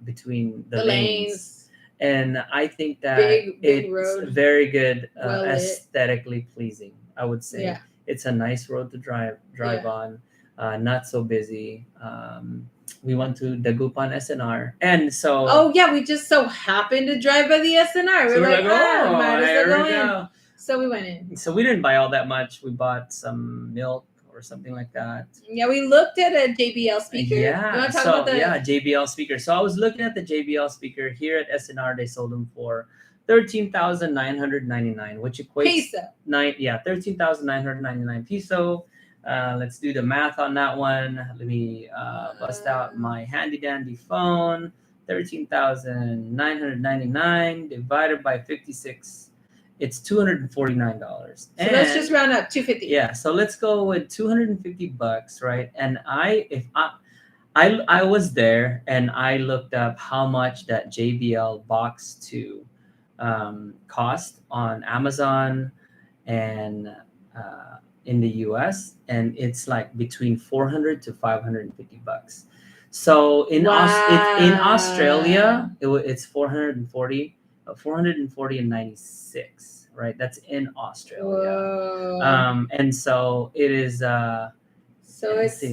between the lanes. And I think that big it's road. very good, Well lit. aesthetically pleasing. I would say Yeah. it's a nice road to drive Yeah. on, not so busy. We went to Dagupan SNR, and so Oh yeah, we just so happened to drive by the SNR. so We're like, oh, might as here well we go in. go. So we went in. So we didn't buy all that much. We bought some milk or something like that. Yeah, we looked at a JBL speaker. Yeah, You want to talk so about the JBL speaker. So I was looking at the JBL speaker here at SNR. They sold them for 13,999, which equates peso. 13,999 peso. Let's do the math on that one. Let me bust out my handy dandy phone. 13,999 divided by 56. It's $249. So let's just round up 250. Yeah, so let's go with $250, right? And I was there and I looked up how much that JBL box 2 cost on Amazon and in the US, and it's like between 400 to $550. So in in Australia, it's 440 and 96, right? That's in Australia. Whoa. And so it is so it's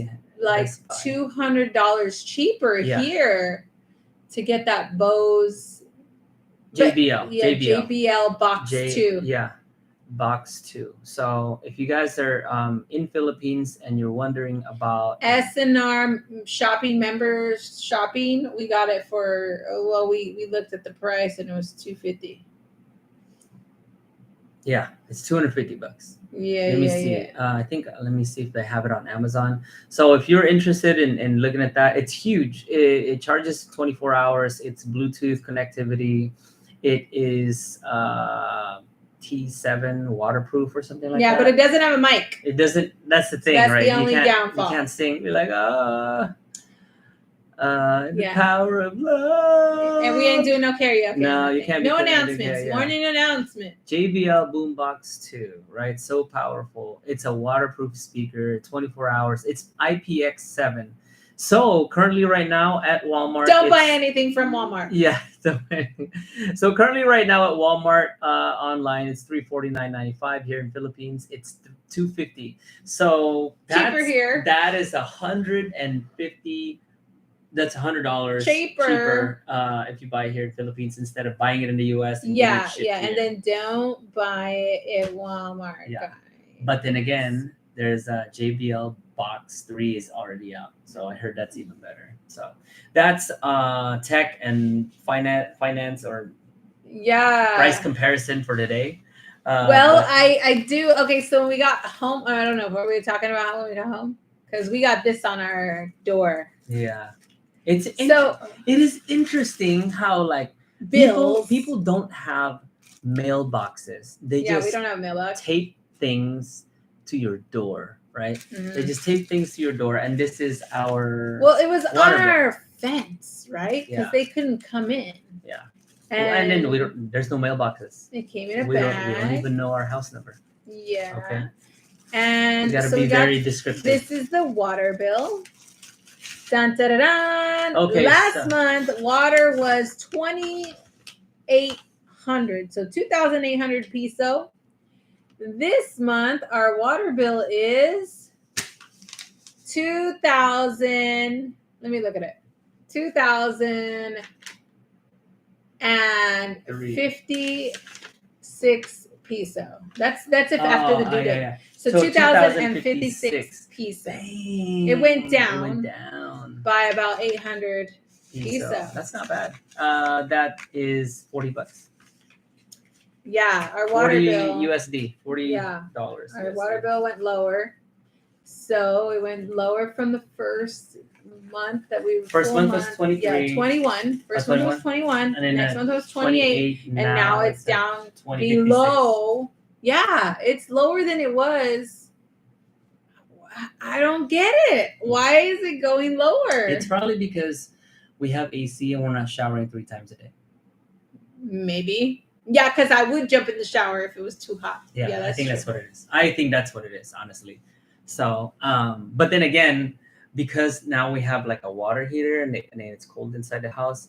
like $200 cheaper here to get that Bose JBL. Yeah, JBL box 2. Yeah, box 2. So if you guys are in Philippines and you're wondering about SNR shopping members shopping, we got it for we looked at the price and it was $250. yeah, it's $250. Yeah, Let me see. I think let me see if they have it on Amazon. So if you're interested in looking at that, it's huge. It charges 24 hours. It's Bluetooth connectivity. It is T7 waterproof or something like that. Yeah, but it doesn't have a mic. It doesn't. That's the thing, That's right? the only downfall. You can't sing. Be like, the Yeah. power of love. And we ain't doing no karaoke. No, you can't. No be announcements. yeah. Morning announcement. JBL Boombox 2, right? So powerful. It's a waterproof speaker, 24 hours. It's IPX7. So currently right now at Walmart. Don't buy anything from Walmart. Yeah. So currently right now at Walmart online, it's $349.95. Here in Philippines, it's $250. So cheaper here. That is $150. That's $100 cheaper if you buy it here in Philippines instead of buying it in the US. And yeah, here. And then don't buy it at Walmart. Yeah. Guys. But then again, there's a JBL Box 3 is already out, so I heard that's even better. So that's tech and finance or price comparison for today. I do. Okay, so when we got home, I don't know what we were talking about when we got home because we got this on our door. Yeah. It is interesting how like people don't have mailboxes. They just we don't have mailbox. Tape things to your door, right? Mm-hmm. They just tape things to your door, and this is our it was on our fence, right? Because they couldn't come in. Yeah. And then there's no mailboxes. It came in a bag. We don't even know our house number. Yeah. Okay. And you gotta be very descriptive. This is the water bill. Dun, dun, dun, dun. Okay, Last month, water was 2,800, so 2,800 peso. This month, our water bill is 2,000. Let me look at it. 2,056 peso. That's if after the due date. So 2,056 peso. Dang, it went down by about 800 peso. That's not bad. That is $40. Yeah, our water bill USD, $40. Our water bill went lower. So it went lower from the first month that we first month was 23. Yeah, 21. First month was 21. And then next month was 28. And now it's down 20, below. 56. Yeah, it's lower than it was. I don't get it. Why is it going lower? It's probably because we have AC and we're not showering 3 times a day. Maybe. Yeah, because I would jump in the shower if it was too hot. Yeah, I think that's what it is. I think that's what it is, honestly. So, but then again, because now we have like a water heater and it's cold inside the house,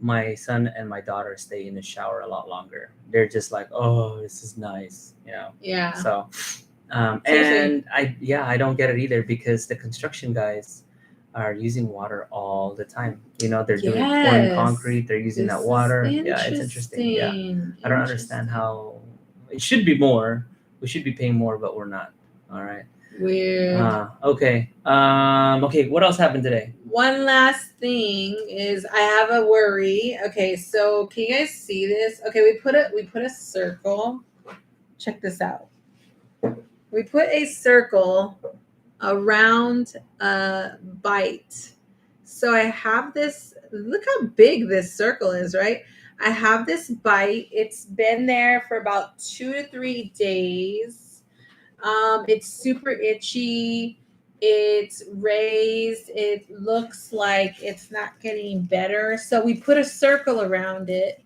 my son and my daughter stay in the shower a lot longer. They're just like, oh, this is nice, Yeah. So, and I don't get it either because the construction guys are using water all the time. They're doing pouring concrete. They're using that water. Yeah, it's interesting. Yeah, I don't understand how it should be more. We should be paying more, but we're not. All right. Weird. Okay. Okay. What else happened today? One last thing is I have a worry. Okay, so can you guys see this? Okay, we put a circle. Check this out. We put a circle around a bite. So I have this. Look how big this circle is, right? I have this bite. It's been there for about 2 to 3 days. It's super itchy. It's raised. It looks like it's not getting better. So we put a circle around it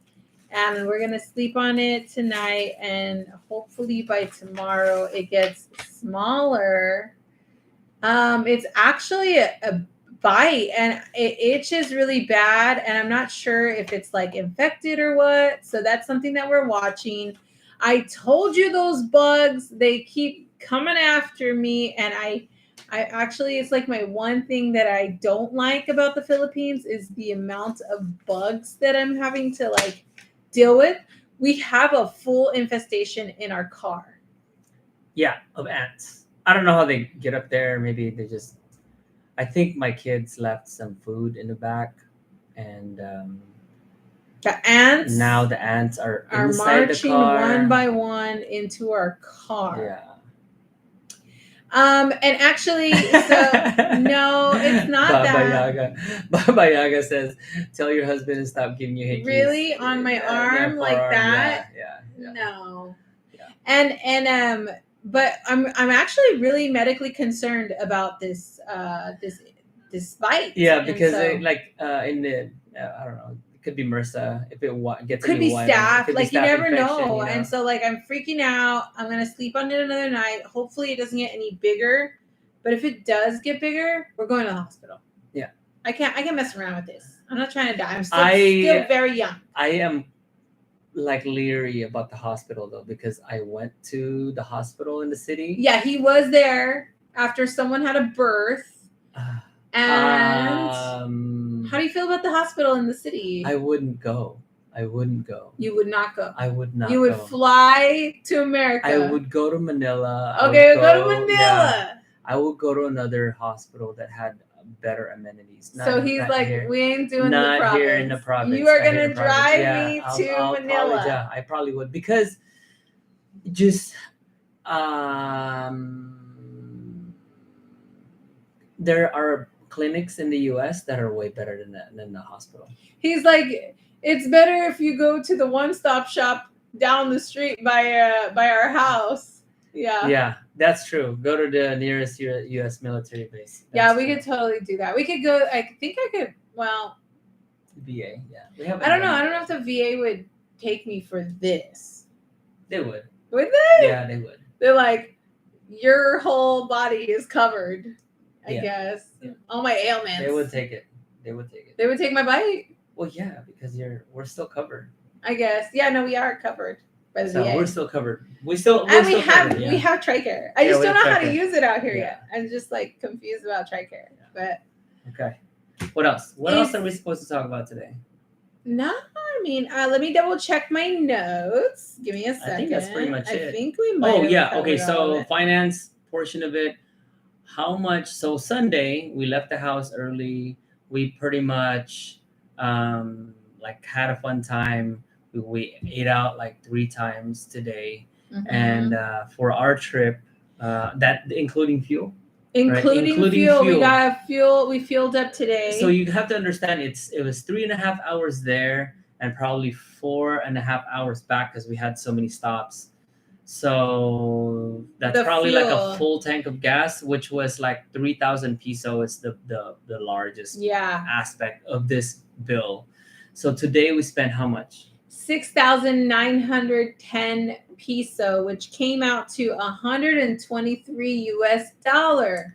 and we're going to sleep on it tonight. And hopefully by tomorrow it gets smaller. It's actually a bite and it itches really bad. And I'm not sure if it's like infected or what. So that's something that we're watching. I told you those bugs, they keep coming after me. And I actually, it's like my one thing that I don't like about the Philippines is the amount of bugs that I'm having to like deal with. We have a full infestation in our car. Yeah, of ants. I don't know how they get up there. Maybe they just. I think my kids left some food in the back, and The ants now the ants are are inside the marching car. one by one into our car. Yeah. And actually, so no, it's not Baba that. Yaga. Baba Yaga says, "Tell your husband to stop giving you hickeys." Really, on my arm like forearm. that? Yeah. No. Yeah. And but I'm actually really medically concerned about this this bite. Yeah, And because so, in the I don't know, it could be MRSA if it gets could any be wider. It staph, could be like you staph never infection, know. you know? And so like I'm freaking out. I'm gonna sleep on it another night. Hopefully it doesn't get any bigger. But if it does get bigger, we're going to the hospital. Yeah. I can't mess around with this. I'm not trying to die. I'm still very young. I am like leery about the hospital though, because I went to the hospital in the city. Yeah, he was there after someone had a birth. And how do you feel about the hospital in the city? I wouldn't go. You would not go. I would not. You would fly to America. I would go to Manila. Okay, go to Manila. Yeah, I would go to another hospital that had better amenities. So he's like, here. we ain't doing Not the province. here in the province. You are gonna drive me to I'll Manila. I probably would, because just there are clinics in the U.S. that are way better than the hospital. He's like, it's better if you go to the one-stop shop down the street by our house. Yeah, that's true. Go to the nearest U.S. military base. We could totally do that. We could go. I think I could. Well, VA. Yeah, I don't know. I don't know if the VA would take me for this. They would. Would they? Yeah, they would. They're like, your whole body is covered. I guess. Yeah. All my ailments. They would take it. They would take my bite. Well, yeah, because we're still covered. I guess. Yeah, no, we are covered by the VA. We're still covered. We have TRICARE. I just don't know how to use it out here yet. I'm just like confused about TRICARE. But okay. What else? What else are we supposed to talk about today? No, I mean, let me double check my notes. Give me a second. I think that's pretty much it. I think we might. Oh yeah. Okay. So finance portion of it. How much? So Sunday we left the house early. We pretty much like had a fun time. We ate out like 3 times today, and for our trip, that including fuel. Including fuel, we got fuel. We fueled up today. So you have to understand, it was 3.5 hours there and probably 4.5 hours back because we had so many stops. So that's probably like a full tank of gas, which was like 3,000 peso. It's the largest aspect of this bill. So today we spent how much? 6,910 peso, which came out to $123.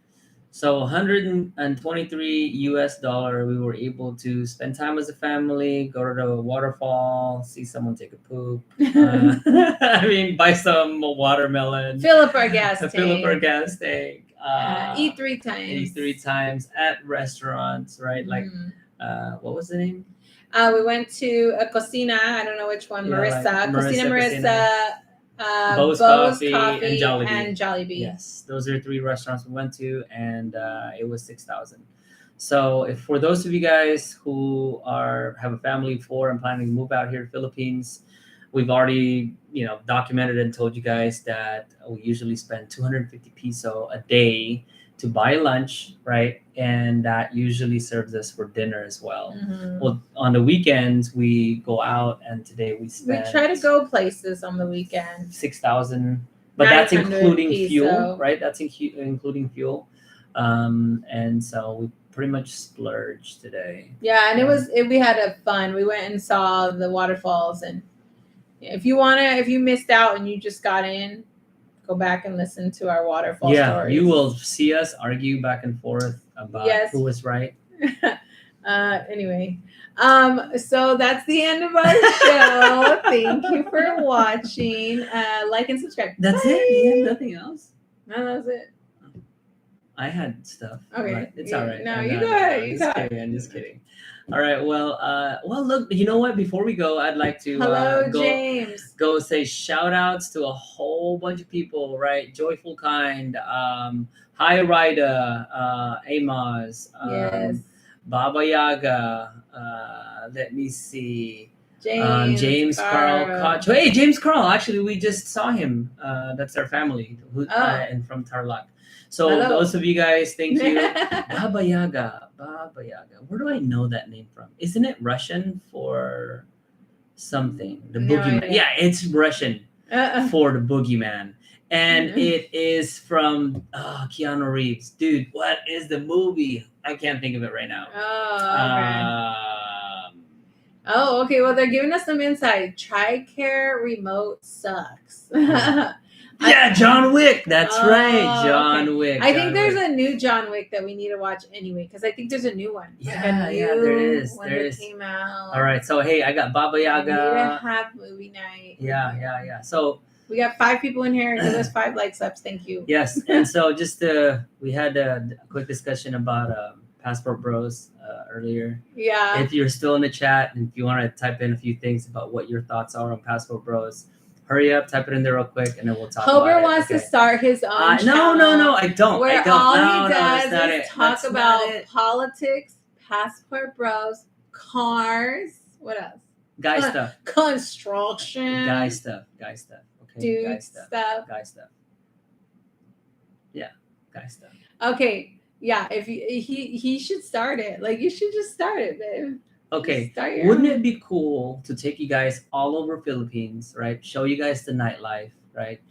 So $123, we were able to spend time as a family, go to the waterfall, see someone take a poop. I mean, buy some watermelon. Fill up our gas tank. Eat 3 times. At restaurants, right? Like, what was the name? We went to a Cocina. I don't know which one. Marissa. Marissa. Bo's Coffee and Jollibee. Yes, those are 3 restaurants we went to, and it was 6,000. So, if for those of you guys who have a family of 4 and planning to move out here to Philippines, we've already documented and told you guys that we usually spend 250 peso a day to buy lunch, right? And that usually serves us for dinner as well. Well, on the weekends we go out, and today we try to go places on the weekend. 6,000, but that's including fuel, right? That's including fuel, and so we pretty much splurged today. Yeah, and we had a fun. We went and saw the waterfalls, and if you missed out and you just got in, go back and listen to our waterfall stories. You will see us argue back and forth about who was right. Anyway, so that's the end of our show. Thank you for watching. Like and subscribe. That's it? You have nothing else? No, that was it. I had stuff, Okay. but it's all right. No, No, you no, go no, ahead. I'm You just talk. kidding. I'm just kidding. All right. Well, look. You know what? Before we go, I'd like to Hello, go James. say shout outs to a whole bunch of people. Right? Joyful Kind, High Rider, Amos, Yes. Baba Yaga. Let me see. James. James Carl Carl. Koch. Hey, James Carl. Actually, we just saw him. That's our family, Oh. and from Tarlac. So Hello. those of you guys, thank you. Baba Yaga. Baba Yaga. Where do I know that name from? Isn't it Russian for something? The No boogeyman. idea. Yeah, it's Russian for the boogeyman. And Mhm. it is from Keanu Reeves. Dude, what is the movie? I can't think of it right now. Oh, okay. Oh, okay. Well, they're giving us some insight. TRICARE remote sucks. Yeah, John Wick. That's right, John Okay. Wick. I think John there's Wick. a new John Wick that we need to watch anyway, because I think there's a new one. Like Yeah, a yeah, new there is. one There that is. came out. All right, so hey, I got Baba We need to Yaga. have movie night. Yeah. So We got 5 people in here. Give us 5 likes ups. Thank you. yes, and so just we had a quick discussion about Passport Bros earlier. Yeah. If you're still in the chat and if you want to type in a few things about what your thoughts are on Passport Bros, hurry up, type it in there real quick, and then we'll talk Hober about it. wants to start his own channel. No, I don't. Where I don't. all No, he that's does not is it. talk That's about not it. politics, Passport Bros, cars. What else? Guy stuff. Construction. Guy stuff. Okay. Dude Guy stuff. stuff. Guy stuff. Yeah. Guy stuff. Okay. Yeah. If he should start it. Like you should just start it, babe. Okay. Start your Wouldn't own. it be cool to take you guys all over Philippines, right? Show you guys the nightlife, right?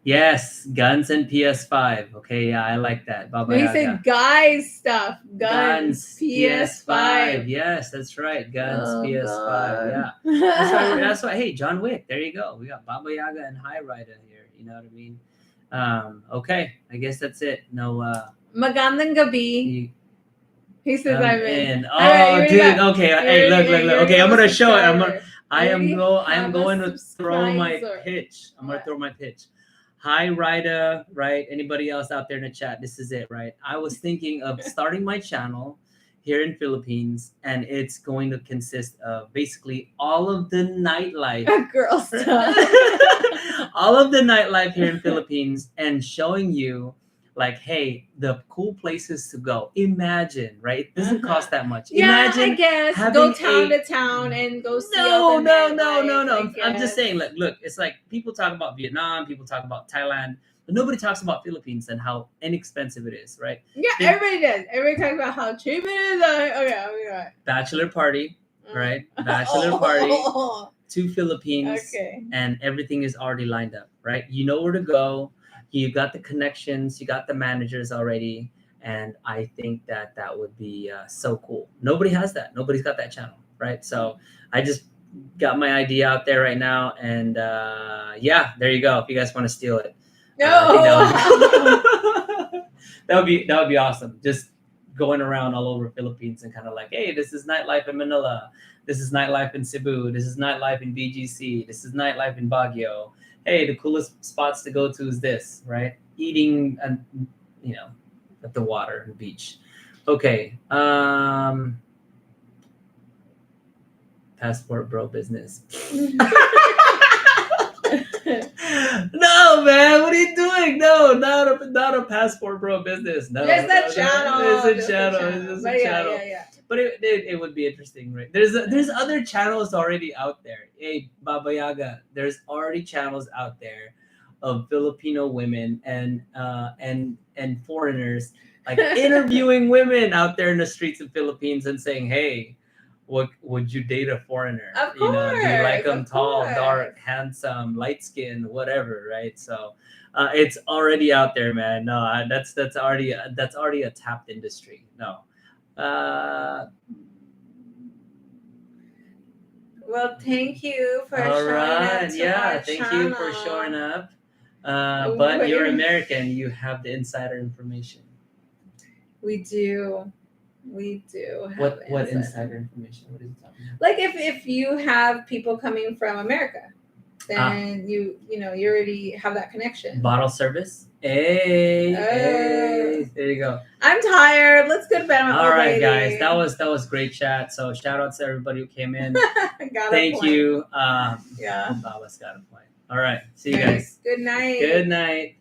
Yes, guns and PS5. Okay, yeah, I like that. Baba No, he Yaga. said guys stuff. Guns. PS5. Yes, that's right. Guns, Oh, PS5. God. Yeah. That's why. Hey, John Wick. There you go. We got Baba Yaga and High Rider here. You know what I mean? Okay. I guess that's it. No. Magandang gabi. He says I'm in. Oh, Alright, dude. Okay. Hey, look. Okay, I'm gonna show it. I am going to throw my pitch. I'm gonna throw my pitch. Hi, Rida, right? Anybody else out there in the chat? This is it, right? I was thinking of starting my channel here in Philippines, and it's going to consist of basically all of the nightlife, girl stuff, all of the nightlife here in Philippines, and showing you, like, hey, the cool places to go. Imagine, right? It doesn't cost that much. Imagine I guess go town to town and go see all the no. I'm just saying, look, it's like people talk about Vietnam, people talk about Thailand, but nobody talks about Philippines and how inexpensive it is, right? Yeah, everybody does. Everybody talks about how cheap it is. Okay. Bachelor party, right? Bachelor party to Philippines, okay, and everything is already lined up, right? You know where to go. You got the connections, you got the managers already, and I think that would be so cool. Nobody has that. Nobody's got that channel, right? So I just got my idea out there right now, and yeah, there you go. If you guys want to steal it, that would be awesome. Just going around all over Philippines and kind of like, hey, this is nightlife in Manila. This is nightlife in Cebu. This is nightlife in BGC. This is nightlife in Baguio. Hey, the coolest spots to go to is this, right? Eating, and at the water, the beach. Okay. Passport bro business. No, man, what are you doing? No, not a passport bro business. No, just a channel. It's a channel. Yeah. But it would be interesting, right? There's other channels already out there. Hey, Baba Yaga, there's already channels out there of Filipino women and foreigners, like interviewing women out there in the streets of Philippines and saying, hey, what would you date a foreigner? Of Do you like them tall, course. dark, handsome, light skinned, whatever, right? So it's already out there, man. No, that's already a tapped industry. No. Well, thank you for showing up to our thank channel. you for showing up. But you're American. You have the insider information. We do. What insider information? What are you talking about? Like if you have people coming from America. then you already have that connection. Bottle service. Hey, there you go. I'm tired. Let's go to bed. All right, guys, that was great chat. So shout out to everybody who came in. Thank you. Yeah. Baba's got a point. All right, see you guys. Good night. Good night.